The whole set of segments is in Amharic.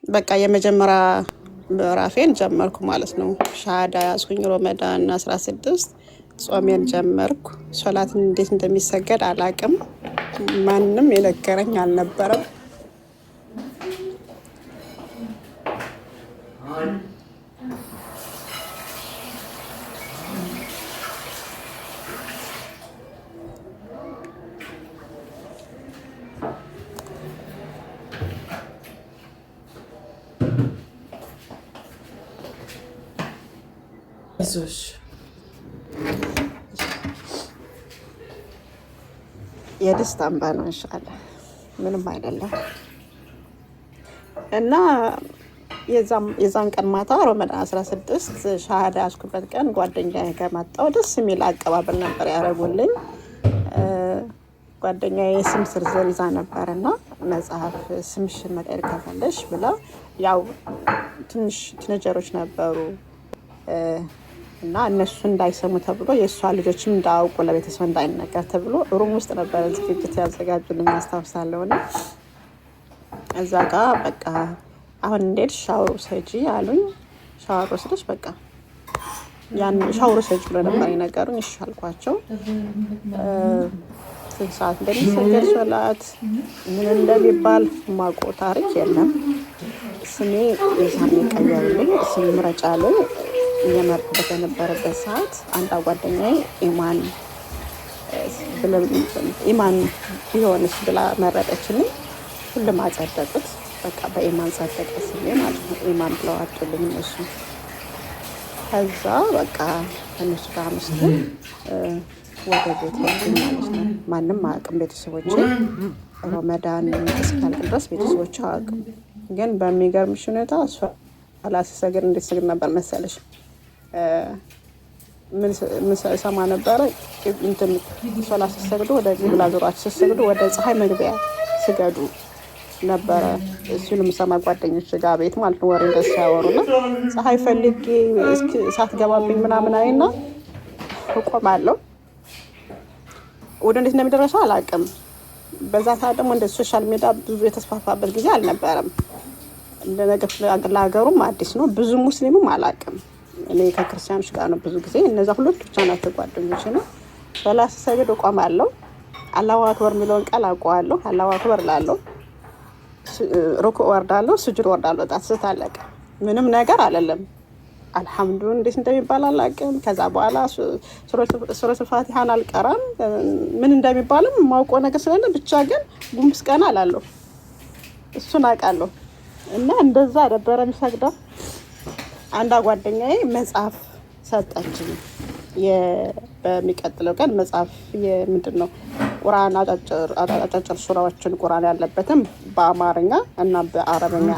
በቃ የመጀመሪያ ምዕራፌን ጀመርኩ ማለት ነው። ሻሃዳ ያዝኩኝ ረመዳን 16 ጾሜን ጀመርኩ። ሶላትን እንዴት እንደሚሰገድ አላቅም። ማንም የነገረኝ አልነበረም። አይዞሽ የደስታ እንባ ነው። ኢንሻአላህ ምንም አይደለም። እና የዛን ቀን ማታ ረመዳን 16 ሻሃዳ ያዝኩበት ቀን ጓደኛዬ ጋር መጣሁ። ደስ የሚል አቀባበል ነበር ያደረጉልኝ። ጓደኛዬ ስም ዝርዝር ይዛ ነበርና መጽሐፍ ስምሽን መቀየር ከፈለሽ ብላ፣ ያው ትንሽ ቲኔጀሮች ነበሩ እና እነሱ እንዳይሰሙ ተብሎ የእሷ ልጆችም እንዳያውቁ ለቤተሰብ እንዳይነገር ተብሎ ሩም ውስጥ ነበረ ዝግጅት ያዘጋጁልኝ አስታውሳለሁ። እና እዛ ጋር በቃ አሁን እንዴት ሻወር ውሰጂ አሉኝ። ሻወር ወስደሽ በቃ ያን ሻወር ውሰጂ ብሎ ነበር የነገሩኝ። እሺ አልኳቸው። ስንት ሰዓት እንደሚሰገድ ሶላት ምን እንደሚባል የማውቀው ታሪክ የለም። ስሜ የዛኔ ቀየሩልኝ። ስሜ ምረጫ ላይ እየመረጥኩበት በነበረበት ሰዓት አንድ ጓደኛዬ ኢማን ቢሆንስ ብላ መረጠችልኝ። ሁሉም አጸደቁት። በቃ በኢማን ጸደቀ ስሜ ማለት ነው። ኢማን ብለው አጡልኝ እነሱ። ከዛ በቃ ከእነሱ ጋር አምስት ወደ ቤት ሄድኩኝ ማለት ነው። ማንም አያውቅም ቤተሰቦቼ። ረመዳን እስኪያልቅ ድረስ ቤተሰቦቼ አያውቅም። ግን በሚገርምሽ ሁኔታ ሶላት ስሰግድ እንዴት ስግድ ነበር መሰለሽ? ምን ሰማ ነበረ? እንትን ሶላት ስትሰግዱ ወደ ቂብላ ዞራችሁ ስትሰግዱ ወደ ፀሐይ መግቢያ ስገዱ ነበረ ሲሉ የምሰማ ጓደኞች ጋር ቤት ማለት ነው። ወሬ እንደሱ ያወሩና ፀሐይ ፈልጌ እስኪ ሳትገባብኝ ምናምን አይና እቆማለሁ። ወደ እንዴት እንደሚደረሰው አላውቅም። በዛ ሰዓት ደግሞ እንደ ሶሻል ሚዲያ ብዙ የተስፋፋበት ጊዜ አልነበረም። እንደነገር ለሀገሩም አዲስ ነው። ብዙ ሙስሊምም አላውቅም። እኔ ከክርስቲያኖች ጋር ነው ብዙ ጊዜ። እነዛ ሁለት ብቻ ናቸው ጓደኞች ነው። ሶላት ስሰግድ እቆማለሁ። አላሁ አክበር የሚለውን ቃል አውቀዋለሁ። አላሁ አክበር እላለሁ። ሩኩዕ ወርዳለሁ፣ ስጁድ ወርዳለሁ። ጣት አለቀ። ምንም ነገር አይደለም። አልሐምዱሊላህ እንዴት እንደሚባል አላውቅም። ከዛ በኋላ ሱረቱል ፋቲሃን አልቀራም። ምን እንደሚባልም የማውቀው ነገር ስለሌለ ብቻ ግን ጉንብስ ቀና እላለሁ። እሱን አውቃለሁ። እና እንደዛ ነበረ የሚሰግደው። አንዷ ጓደኛዬ መጽሐፍ ሰጠችኝ። በሚቀጥለው ቀን መጽሐፍ ምንድን ነው ቁርአን አጫጭር ሱራዎችን ቁርአን ያለበትም በአማርኛ እና በአረበኛ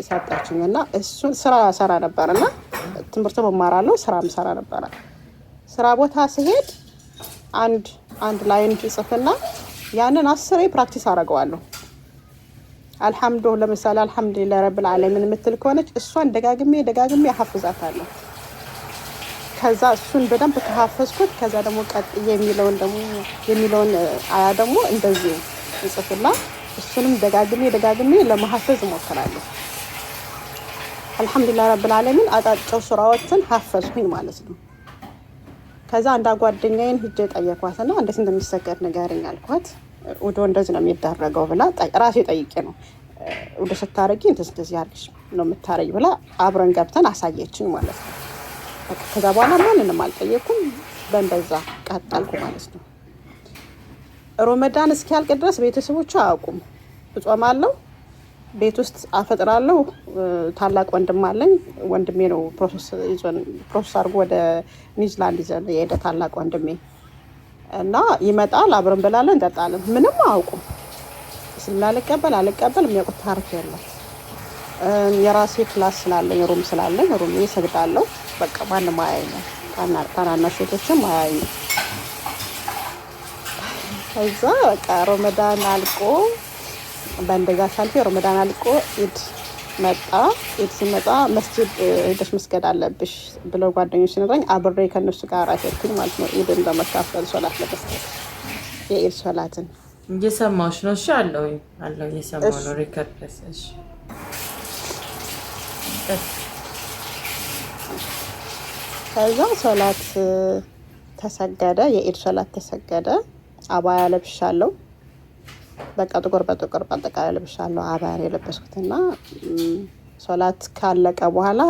ሰጠችኝ። እና እሱን ስራ ሰራ ነበርና ትምህርት እማራለሁ፣ ስራም ሰራ ነበር። ስራ ቦታ ስሄድ አንድ ላይን ጽፍና ያንን 10 ፕራክቲስ አደርገዋለሁ። አልሐምዱሊላህ ለምሳሌ አልሐምዱሊላህ ረብል ዓለሚን የምትል ከሆነች እሷን ደጋግሜ አሐፍዛታለሁ። ከዛ እሱን በደንብ ከሐፈዝኩት ከዛ ደግሞ ቀጥዬ የሚለውን አያ ደግሞ እንደዚህ ጽፍና እሱንም ደጋግሜ ለማሐፈዝ እሞክራለሁ። አልሐምዱሊላህ ረብል ዓለሚን አጫጭር ሱራዎችን ሐፈዝኩኝ ማለት ነው። ከዛ አንድ ጓደኛዬን ሂጄ ጠየኳትና እንዴት እንደሚሰገድ ንገረኝ አልኳት። ውዶ እንደዚህ ነው የሚደረገው ብላ ራሴ ጠይቄ ነው ወደ ስታረጊ እንደዚህ ያርግሽ ነው የምታረጊ ብላ አብረን ገብተን አሳየችኝ ማለት ነው። ከዛ በኋላ ማንንም አልጠየኩም። በእንደዛ ቀጠልኩ ማለት ነው። ረመዳን እስኪያልቅ ድረስ ቤተሰቦች አያውቁም። እጾማለሁ፣ ቤት ውስጥ አፈጥራለሁ። ታላቅ ወንድም አለኝ። ወንድሜ ነው ፕሮሰስ አድርጎ ወደ ኒውዚላንድ ይዘን የሄደ ታላቅ ወንድሜ እና ይመጣል። አብረን እንበላለን፣ እንጠጣለን። ምንም አያውቁም። እስልምና አልቀበል የሚያውቁት ታሪክ የለም። የራሴ ክላስ ስላለኝ ሩም ስላለኝ ሩም እሰግዳለሁ። በቃ ማንም አያየኝም። ታናናሽ እህቶችም አያዩኝም። ከዛ በቃ ረመዳን አልቆ በእንደዛ ሳልፌ ረመዳን አልቆ ኢድ መጣ። ኢድ ሲመጣ መስጂድ ሄደሽ መስገድ አለብሽ ብለው ጓደኞች ሲነግረኝ አብሬ ከነሱ ጋር ሄድኩኝ ማለት ነው። ኢድን ለመካፈል ሶላት ለመስገድ የኢድ ሶላትን እየሰማሁሽ ነው። እሺ አለው እየሰማሁ ነው። ሪከርድ እሺ ከዛ ሶላት ተሰገደ። የኢድ ሶላት ተሰገደ። አባያ ለብሻለሁ። በቃ ጥቁር በጥቁር በአጠቃላይ ለብሻለሁ። አባያ የለበስኩትና ሶላት ካለቀ በኋላ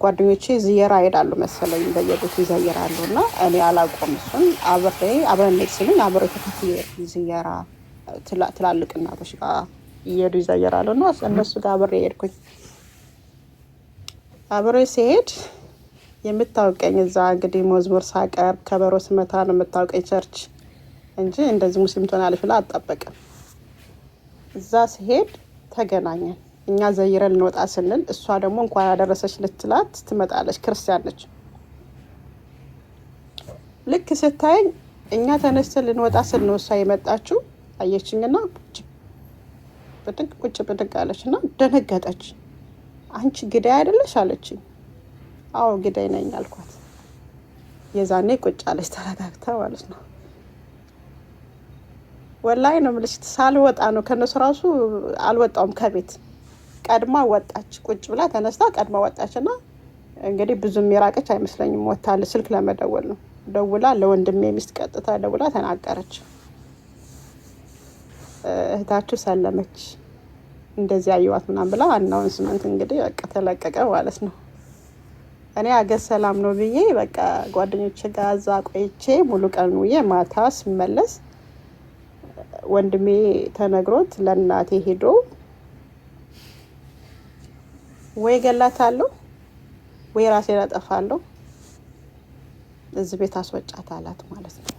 ጓደኞቼ ዝየራ ይሄዳሉ መሰለኝ፣ በየቤቱ ይዘይራሉ እና እኔ አላውቅም። እሱን አብረን ሲሉኝ አብሬ ተከትዬ ዝየራ ትላልቅ እናቶች ጋር እየሄዱ ይዘይራሉ እና እነሱ ጋር አብሬ ሄድኩኝ። አብሬ ሲሄድ የምታውቀኝ እዛ እንግዲህ መዝሙር ሳቀርብ ከበሮ ስመታ ነው የምታውቀኝ ቸርች እንጂ እንደዚህ ሙስሊም ትሆናለች ብላ አትጠበቅም። እዛ ሲሄድ ተገናኘን። እኛ ዘይረን እንወጣ ስንል እሷ ደግሞ እንኳን ያደረሰች ልትላት ትመጣለች። ክርስቲያን ነች። ልክ ስታየኝ እኛ ተነስተን ልንወጣ ስል ነው እሷ የመጣችው። አየችኝና ቁጭ ብድግ አለችና ደነገጠች። አንቺ ግዳይ አይደለሽ አለችኝ። አዎ ግዳይ ነኝ አልኳት። የዛኔ ቁጭ አለች ተረጋግታ ማለት ነው። ወላሂ ነው የምልሽ፣ ሳልወጣ ነው ከነሱ ራሱ አልወጣውም ከቤት። ቀድማ ወጣች። ቁጭ ብላ ተነስታ ቀድማ ወጣችና እንግዲህ ብዙም የራቀች አይመስለኝም። ወታለች። ስልክ ለመደወል ነው ደውላ፣ ለወንድሜ ሚስት ቀጥታ ደውላ ተናገረች። እህታችሁ ሰለመች እንደዚህ አየዋት ምናምን ብላ አናውንስመንት እንግዲህ በቃ ተለቀቀ ማለት ነው። እኔ አገር ሰላም ነው ብዬ በቃ ጓደኞቼ ጋር እዛ ቆይቼ ሙሉ ቀን ውዬ ማታ ስመለስ ወንድሜ ተነግሮት ለእናቴ ሄዶ ወይ ገላታለሁ ወይ ራሴን አጠፋለሁ፣ እዚህ ቤት አስወጫት አላት ማለት ነው።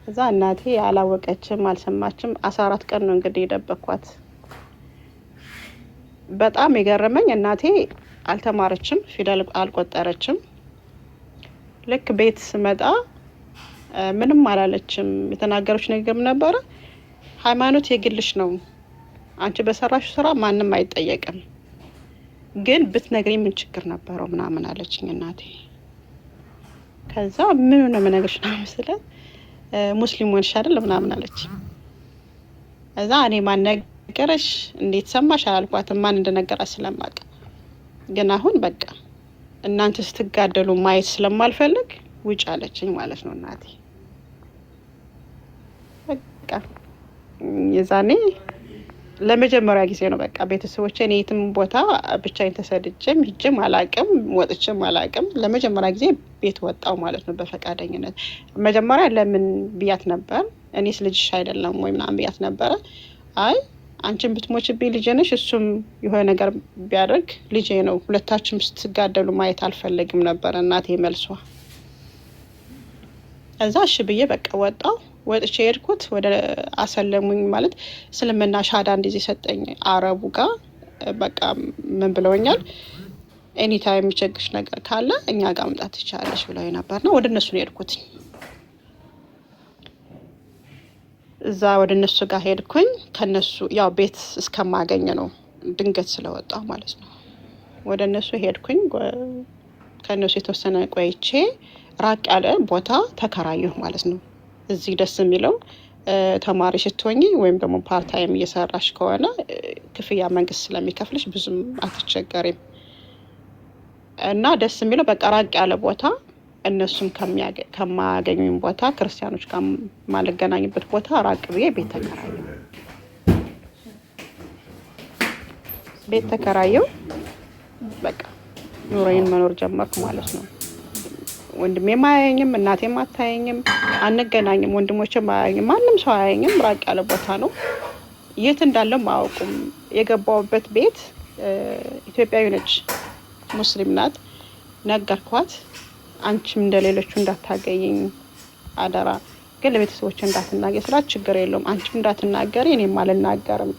እዛ እናቴ አላወቀችም፣ አልሰማችም። 14 ቀን ነው እንግዲህ የደበኳት። በጣም የገረመኝ እናቴ አልተማረችም፣ ፊደል አልቆጠረችም። ልክ ቤት ስመጣ ምንም አላለችም። የተናገረች ነገር ነበረ፣ ሃይማኖት የግልሽ ነው፣ አንቺ በሰራሽ ስራ ማንም አይጠየቅም፣ ግን ብትነግሪ ምን ችግር ነበረው ምናምን አለችኝ እናቴ። ከዛ ምን ነው የምነግርሽ ነው መስለት ሙስሊም ሆንሽ አይደል ምናምን አለች። እዛ እኔ ማን ነገረሽ እንዴት ሰማሽ አላልኳትም፣ ማን እንደነገራት ስለማውቅ። ግን አሁን በቃ እናንተ ስትጋደሉ ማየት ስለማልፈልግ ውጭ አለችኝ ማለት ነው እናቴ። በቃ የዛኔ ለመጀመሪያ ጊዜ ነው በቃ ቤተሰቦቼ እኔ የትም ቦታ ብቻዬን ተሰድጄም ሂጅም አላቅም፣ ወጥቼም አላቅም። ለመጀመሪያ ጊዜ ቤት ወጣው ማለት ነው በፈቃደኝነት። መጀመሪያ ለምን ብያት ነበር፣ እኔስ ልጅሽ አይደለም ወይ ምናምን ብያት ነበረ። አይ አንቺን ብትሞችብኝ ልጄ ነሽ፣ እሱም የሆነ ነገር ቢያደርግ ልጄ ነው፣ ሁለታችሁም ስትጋደሉ ማየት አልፈለግም ነበር እናቴ መልሷ። እዛ እሺ ብዬ በቃ ወጣው። ወጥቼ ሄድኩት ወደ አሰለሙኝ ማለት እስልምና ሻዳ እንደዚህ ሰጠኝ አረቡ ጋር። በቃ ምን ብለውኛል፣ ኤኒ ታይም የሚቸግርሽ ነገር ካለ እኛ ጋር መምጣት ትችላለሽ ብለው ነበር ነው። ወደ እነሱ ነው ሄድኩት። እዛ ወደ እነሱ ጋር ሄድኩኝ። ከነሱ ያው ቤት እስከማገኝ ነው ድንገት ስለወጣው ማለት ነው። ወደ እነሱ ሄድኩኝ። ከነሱ የተወሰነ ቆይቼ ራቅ ያለ ቦታ ተከራየሁ ማለት ነው። እዚህ ደስ የሚለው ተማሪ ስትሆኚ ወይም ደግሞ ፓርታይም እየሰራሽ ከሆነ ክፍያ መንግስት ስለሚከፍልሽ ብዙም አትቸገሪም። እና ደስ የሚለው በቃ ራቅ ያለ ቦታ፣ እነሱም ከማያገኙኝ ቦታ፣ ክርስቲያኖች ጋር ማልገናኝበት ቦታ ራቅ ብዬ ቤት ተከራየሁ። በቃ ኑሮዬን መኖር ጀመርኩ ማለት ነው። ወንድሜም አያየኝም፣ እናቴም አታየኝም፣ አንገናኝም፣ ወንድሞቼም አያየኝም፣ ማንም ሰው አያየኝም። ራቅ ያለ ቦታ ነው። የት እንዳለም አያውቁም። የገባሁበት ቤት ኢትዮጵያዊ ነች፣ ሙስሊም ናት። ነገርኳት፣ አንቺም እንደሌሎቹ እንዳታገኝኝ አደራ፣ ግን ለቤተሰቦች እንዳትናገር ስላት ችግር የለውም አንቺም እንዳትናገሪ እኔም አልናገርም፣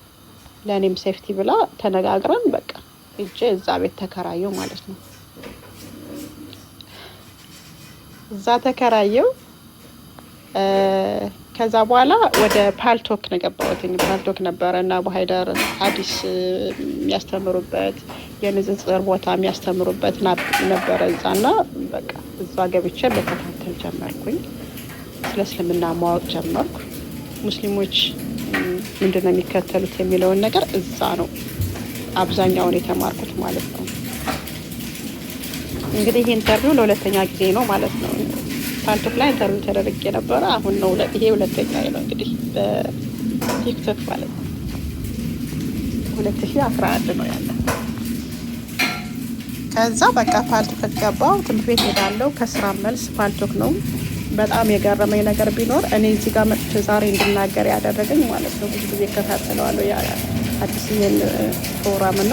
ለእኔም ሴፍቲ ብላ ተነጋግረን በቃ ሂጄ እዛ ቤት ተከራየሁ ማለት ነው። እዛ ተከራየሁ። ከዛ በኋላ ወደ ፓልቶክ ነው የገባሁት። ፓልቶክ ነበረ እና በሀይደር ሀዲስ የሚያስተምሩበት የንጽጽር ቦታ የሚያስተምሩበት ነበረ እዛና በቃ እዛ ገብቼ በተከታተል ጀመርኩኝ። ስለ እስልምና ማወቅ ጀመርኩ። ሙስሊሞች ምንድነው የሚከተሉት የሚለውን ነገር እዛ ነው አብዛኛውን የተማርኩት ማለት ነው። እንግዲህ ይሄ ኢንተርቪው ለሁለተኛ ጊዜ ነው ማለት ነው። ፓልቶክ ላይ ኢንተርቪው ተደርጌ ነበረ። አሁን ነው ይሄ ሁለተኛ ነው እንግዲህ በቲክቶክ ማለት ነው። 2011 ነው ያለ። ከዛ በቃ ፓልቶክ ገባሁ። ትምህርት ቤት ሄዳለሁ። ከስራ መልስ ፓልቶክ ነው። በጣም የገረመኝ ነገር ቢኖር እኔ እዚህ ጋር መጥቼ ዛሬ እንድናገር ያደረገኝ ማለት ነው። ብዙ ጊዜ እከታተለዋለሁ አዲስ ይሄን ፕሮግራም እና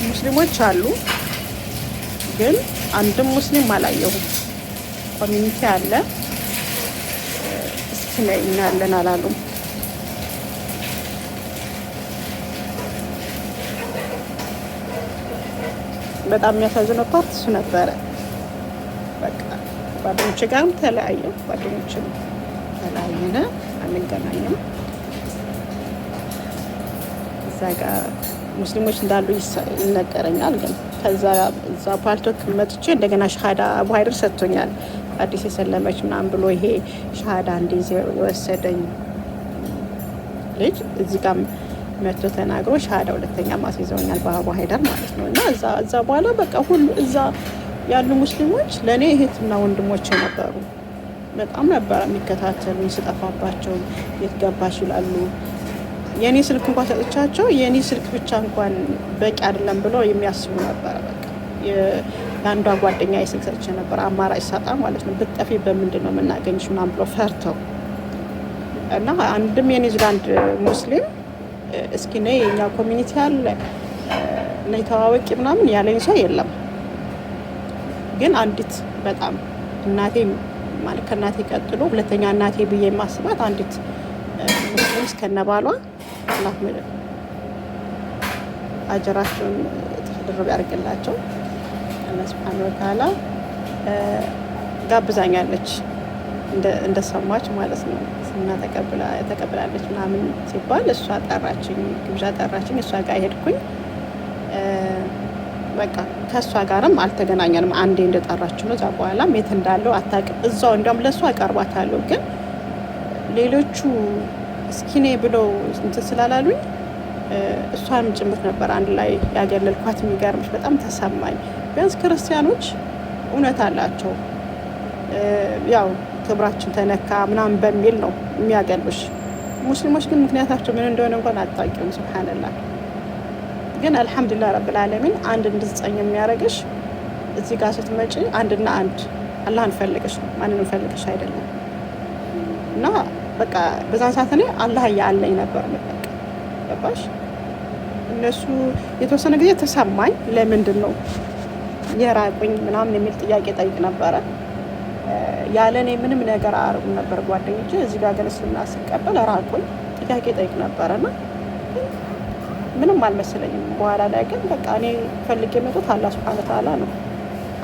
ሙስሊሞች አሉ፣ ግን አንድም ሙስሊም አላየሁም። ኮሚኒቲ አለ፣ እስኪ ነይ እናያለን አላሉም። በጣም የሚያሳዝነው ፓርት እሱ ነበረ። በቃ ጓደኞቼ ጋርም ተለያየሁ፣ ጓደኞችም ተለያየን፣ አንገናኝም። እዛ ጋር ሙስሊሞች እንዳሉ ይነገረኛል። ግን ከዛ እዛ ፓልቶክ መጥቼ እንደገና ሻሃዳ አቡ ሀይደር ሰጥቶኛል። አዲስ የሰለመች ምናምን ብሎ ይሄ ሻሃዳ እንዲይዝ የወሰደኝ ልጅ እዚህ ጋር መጥቶ ተናግሮ ሻሃዳ ሁለተኛ ማስይዘውኛል በአቡ ሀይደር ማለት ነው። እና እዛ በኋላ በቃ ሁሉ እዛ ያሉ ሙስሊሞች ለእኔ እህትና ወንድሞቼ ነበሩ። በጣም ነበረ የሚከታተሉ። ስጠፋባቸው የት ገባሽ ይላሉ። የኔ ስልክ እንኳን ሰጥቻቸው የኔ ስልክ ብቻ እንኳን በቂ አይደለም ብለው የሚያስቡ ነበረ። በቃ የአንዷ ጓደኛ የስልክ ሰጥቼ ነበር፣ አማራጭ ሳጣ ማለት ነው። ብትጠፊ በምንድን ነው የምናገኝሽ ምናምን ብሎ ፈርተው እና አንድም የኒውዚላንድ ሙስሊም እስኪ ነይ የኛ ኮሚኒቲ አለ ነይ ተዋወቂ ምናምን ያለኝ ሰው የለም። ግን አንዲት በጣም እናቴ ማለት ከእናቴ ቀጥሎ ሁለተኛ እናቴ ብዬ የማስባት አንዲት ሙስሊም እስከነባሏ አላህ አጀራቸውን ድርብ ያርግላቸው አላህ ሱብሓነሁ ወተዓላ ጋብዛኛለች እንደሰማች ማለት ነው። እና ተቀብላለች ምናምን ሲባል እሷ ጠራችኝ፣ ግብዣ ጠራችኝ። እሷ ጋር ሄድኩኝ። በቃ ከእሷ ጋርም አልተገናኘንም። አንዴ እንደጠራችሁ ነው። እዛ በኋላም የት እንዳለው አታውቅም። እዛው እንዲያውም ለእሷ አቀርባታለሁ። ግን ሌሎቹ እስኪኔ ብለው እንትን ስላላሉኝ እሷንም ጭምር ነበር አንድ ላይ ያገለልኳት። የሚገርምሽ በጣም ተሰማኝ። ቢያንስ ክርስቲያኖች እውነት አላቸው። ያው ክብራችን ተነካ ምናምን በሚል ነው የሚያገልብሽ። ሙስሊሞች ግን ምክንያታቸው ምን እንደሆነ እንኳን አታውቂውም። ሱብሃንአላህ። ግን አልሐምዱሊላህ ረብል ዓለሚን አንድ እንድትጸኝ የሚያደርግሽ እዚህ ጋር ስትመጪ አንድና አንድ አላህን ፈልገሽ ነው፣ ማንንም ፈልገሽ አይደለም። እና በቃ በዛን ሰዓት እኔ አላህ ያለኝ ነበር መጠቅ ገባሽ። እነሱ የተወሰነ ጊዜ ተሰማኝ። ለምንድን ነው የራቁኝ ምናምን የሚል ጥያቄ ጠይቅ ነበረ። ያለ እኔ ምንም ነገር አያርጉም ነበር ጓደኞቼ። እዚህ ጋር ግን እስልምና ስቀበል ራቁኝ፣ ጥያቄ ጠይቅ ነበረና ምንም አልመሰለኝም። በኋላ ላይ ግን በቃ እኔ ፈልጌ የመጡት አላህ ሱብሓነሁ ወተዓላ ነው፣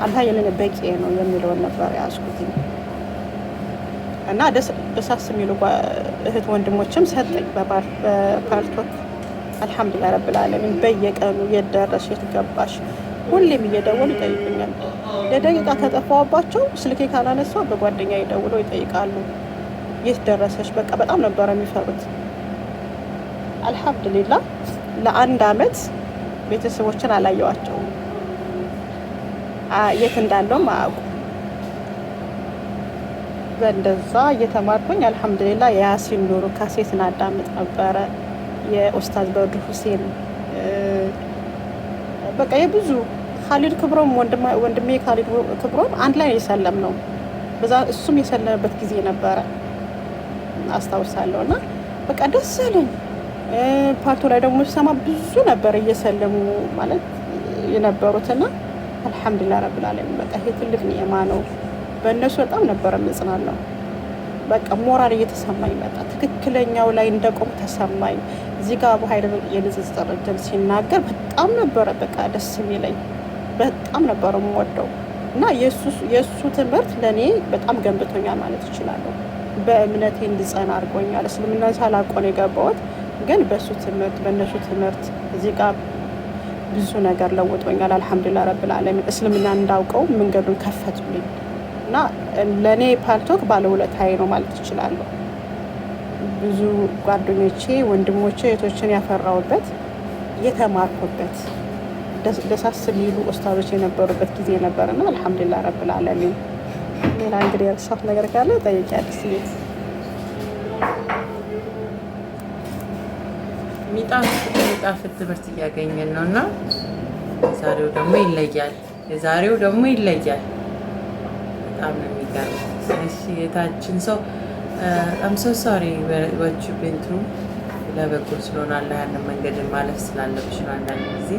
አላህ የለኔ በቂ ነው የሚለውን ነበር ያዝኩት። እና ደሳስ የሚሉ እህት ወንድሞችም ሰጠኝ በፓልቶክ። አልሐምዱሊላህ ረብል ዓለሚን። በየቀኑ የት ደረስሽ የት ገባሽ ሁሌም እየደወሉ ይጠይቁኛል። ለደቂቃ ከጠፋሁባቸው ስልኬ ካላነሳ በጓደኛ ይደውለው ይጠይቃሉ፣ የት ደረሰሽ። በቃ በጣም ነበረ የሚፈሩት። አልሐምዱሊላህ ለአንድ አመት ቤተሰቦችን አላየዋቸውም። የት እንዳለውም አያውቁም። በእንደዛ እየተማርኩኝ አልሐምዱሊላህ የያሲን ኑሩ ካሴትን አዳምጥ ነበረ። የኡስታዝ በድሩ ሁሴን በቃ የብዙ ካሊድ ክብሮም ወንድሜ ካሊድ ክብሮም አንድ ላይ የሰለም ነው። በዛ እሱም የሰለመበት ጊዜ ነበረ አስታውሳለሁ። እና በቃ ደስ አለኝ። ፓርቶ ላይ ደግሞ ሲሰማ ብዙ ነበር እየሰለሙ ማለት የነበሩትና አልሐምዱሊላህ ረብል ዓለሚን። በቃ ይሄ ትልቅ ኒዕማ ነው። በእነሱ በጣም ነበር የምጽናናው። በቃ ሞራል እየተሰማኝ መጣ። ትክክለኛው ላይ እንደቆም ተሰማኝ። እዚህ ጋር አቡ ሀይደር የንጽጽር እድል ሲናገር በጣም ነበረ በቃ ደስ የሚለኝ፣ በጣም ነበረ የምወደው። እና የእሱ ትምህርት ለእኔ በጣም ገንብቶኛል ማለት እችላለሁ። በእምነቴ እንድጸና አድርጎኛል። እስልምና ሳላውቀው ነው የገባሁት፣ ግን በእሱ ትምህርት በእነሱ ትምህርት እዚህ ጋር ብዙ ነገር ለውጦኛል። አልሐምዱሊላህ ረብል ዓለሚን። እስልምና እንዳውቀው መንገዱን ከፈቱልኝ እና ለእኔ ፓልቶክ ባለውለታዬ ነው ማለት እችላለሁ። ብዙ ጓደኞቼ፣ ወንድሞቼ፣ እህቶችን ያፈራሁበት የተማርኩበት ደሳስ የሚሉ ኡስታዞች የነበሩበት ጊዜ ነበርና አልሐምዱሊላህ ረብል ዓለሚን። ሌላ እንግዲህ የረሳሁት ነገር ካለ ጠይቂያለሽ። የሚጣፍጥ ትምህርት እያገኘን ነው እና የዛሬው ደግሞ ይለያል። በጣም ነው የሚገርመው። እሺ የታችን ሰው አም ሶ ሶሪ ወች ቢንቱ ለበጎ ስለሆነ አለ ያንን መንገድ ማለፍ ስላለብሽ ነው አንዳንድ ጊዜ